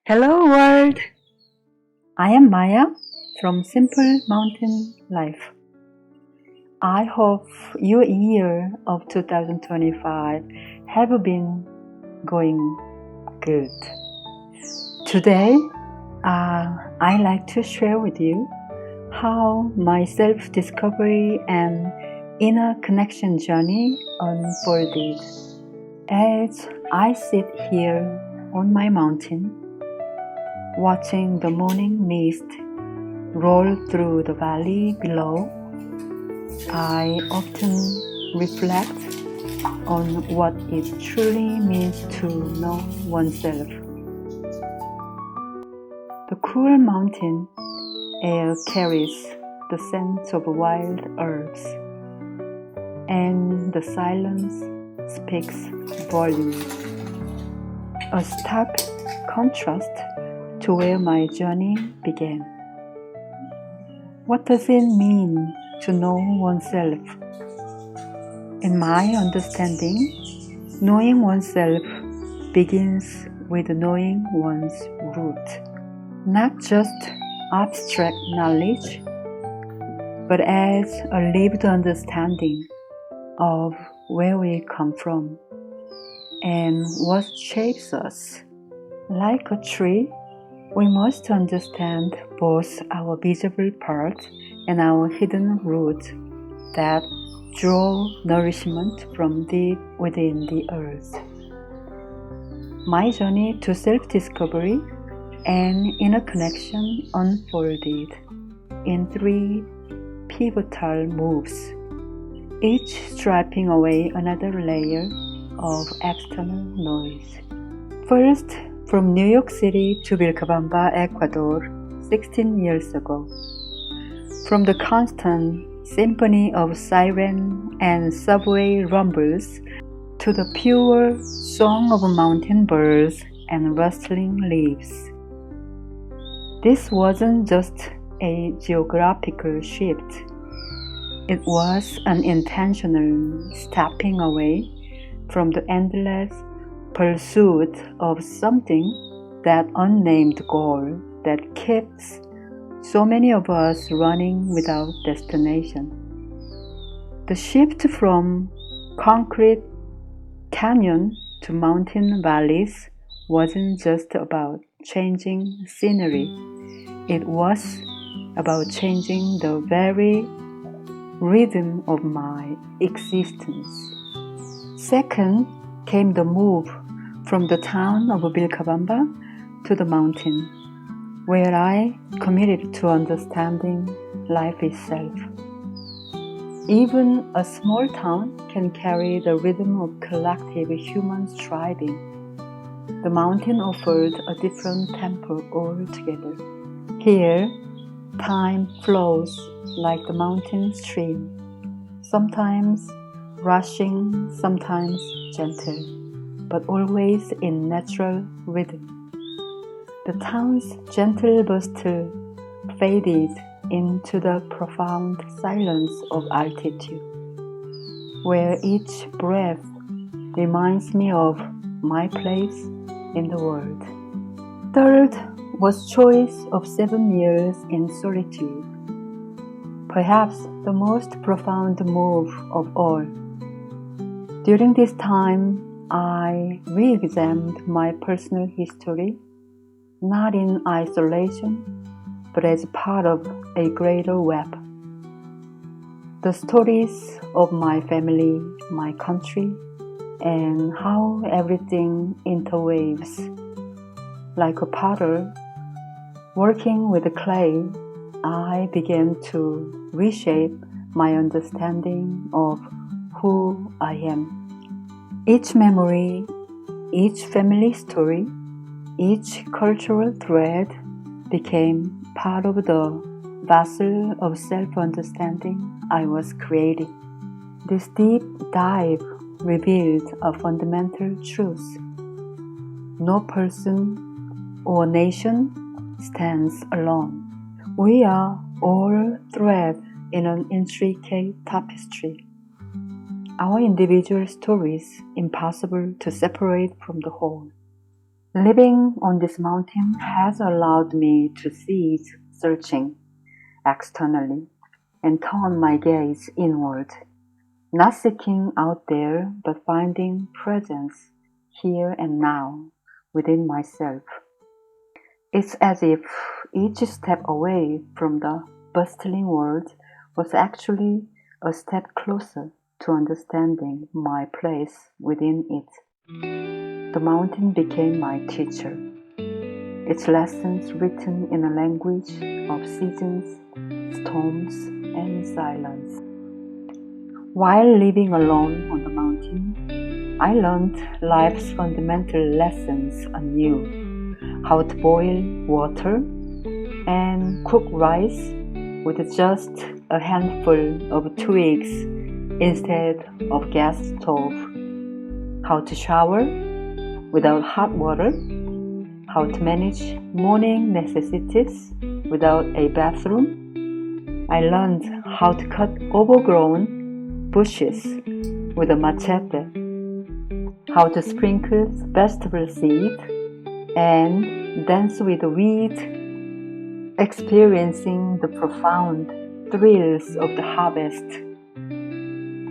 Hello world! I am Maya from Simple Mountain Life. I hope your year of 2025 have been going good. Today, I like to share with you how my self-discovery and inner connection journey unfolded as I sit here on my mountain, watching the morning mist roll through the valley below. I often reflect on what it truly means to know oneself. The cool mountain air carries the scent of wild herbs, and the silence speaks volumes. A stark contrast to where my journey began. What does it mean to know oneself? In my understanding, knowing oneself begins with knowing one's root. Not just abstract knowledge, but as a lived understanding of where we come from and what shapes us. Like a tree, we must understand both our visible part and our hidden root that draw nourishment from deep within the earth. My journey to self-discovery and inner connection unfolded in 3 pivotal moves, each stripping away another layer of external noise. First, from New York City to Vilcabamba, Ecuador, 16 years ago. From the constant symphony of siren and subway rumbles to the pure song of mountain birds and rustling leaves. This wasn't just a geographical shift. It was an intentional stepping away from the endless pursuit of something, that unnamed goal that keeps so many of us running without destination. The shift from concrete canyon to mountain valleys wasn't just about changing scenery. It was about changing the very rhythm of my existence. Second came the move from the town of Vilcabamba to the mountain, where I committed to understanding life itself. Even a small town can carry the rhythm of collective human striving. The mountain offered a different tempo altogether. Here, time flows like the mountain stream, sometimes rushing, sometimes gentle, but always in natural rhythm. The town's gentle bustle faded into the profound silence of altitude, where each breath reminds me of my place in the world. Third was choice of 7 years in solitude, perhaps the most profound move of all. During this time, I re-examined my personal history, not in isolation, but as part of a greater web. The stories of my family, my country, and how everything interweaves. Like a potter, working with the clay, I began to reshape my understanding of who I am. Each memory, each family story, each cultural thread became part of the vessel of self-understanding I was creating. This deep dive revealed a fundamental truth. No person or nation stands alone. We are all thread in an intricate tapestry. our individual stories impossible to separate from the whole. Living on this mountain has allowed me to cease searching externally and turn my gaze inward, not seeking out there but finding presence here and now within myself. It's as if each step away from the bustling world was actually a step closer to understanding my place within it. The mountain became my teacher, its lessons written in a language of seasons, storms, and silence. While living alone on the mountain, I learned life's fundamental lessons anew. How to boil water and cook rice with just a handful of twigs instead of gas stove. How to shower without hot water. How to manage morning necessities without a bathroom. I learned how to cut overgrown bushes with a machete. How to sprinkle vegetable seed and dance with the weed, experiencing the profound thrills of the harvest.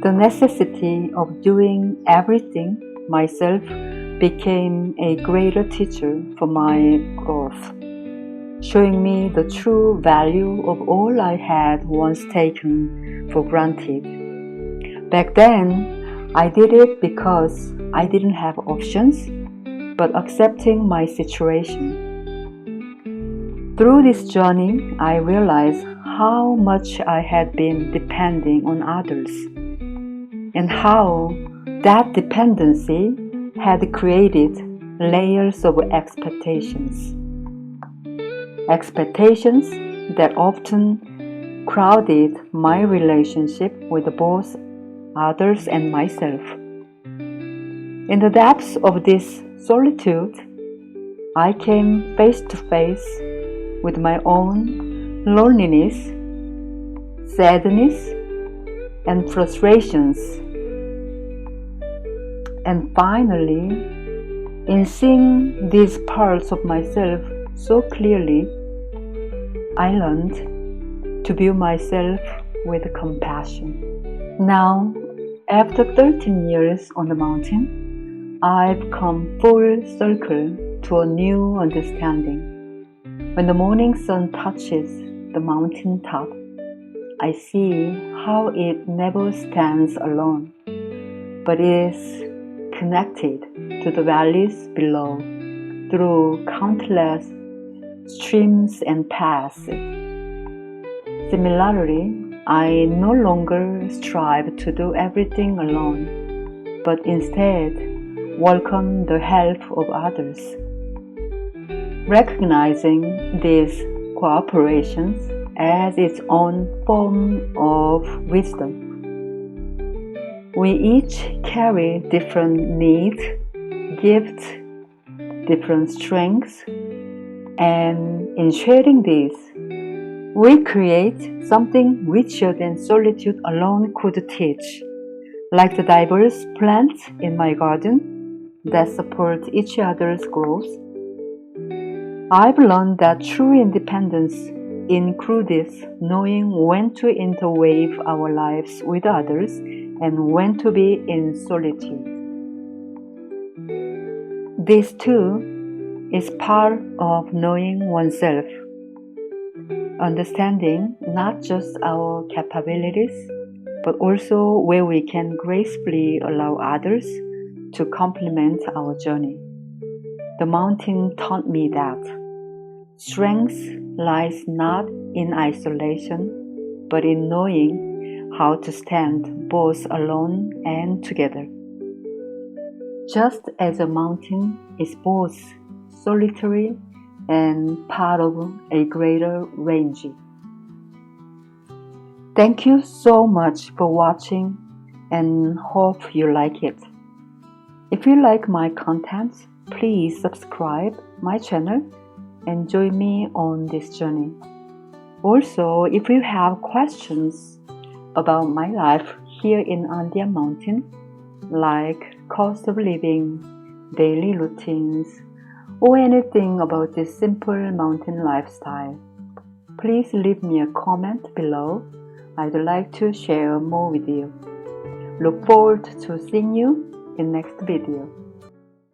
The necessity of doing everything myself became a greater teacher for my growth, showing me the true value of all I had once taken for granted. Back then, I did it because I didn't have options, but accepting my situation. Through this journey, I realized how much I had been depending on others, and how that dependency had created layers of expectations. Expectations that often crowded my relationship with both others and myself. In the depths of this solitude, I came face to face with my own loneliness, sadness, and frustrations. And finally, in seeing these parts of myself so clearly, I learned to view myself with compassion. Now, after 13 years on the mountain, I've come full circle to a new understanding. When the morning sun touches the mountain top, I see how it never stands alone, but is connected to the valleys below through countless streams and paths. Similarly, I no longer strive to do everything alone, but instead welcome the help of others. Recognizing these cooperations as its own form of wisdom. We each carry different needs, gifts, different strengths, and in sharing these, we create something richer than solitude alone could teach, like the diverse plants in my garden that support each other's growth. I've learned that true independence includes knowing when to interweave our lives with others and when to be in solitude. This too is part of knowing oneself, understanding not just our capabilities, but also where we can gracefully allow others to complement our journey. The mountain taught me that strength lies not in isolation, but in knowing how to stand both alone and together. Just as a mountain is both solitary and part of a greater range. Thank you so much for watching and hope you like it. If you like my content, please subscribe my channel and join me on this journey. Also, if you have questions about my life here in Andean Mountain, like cost of living, daily routines, or anything about this simple mountain lifestyle, please leave me a comment below. I'd like to share more with you. Look forward to seeing you in next video.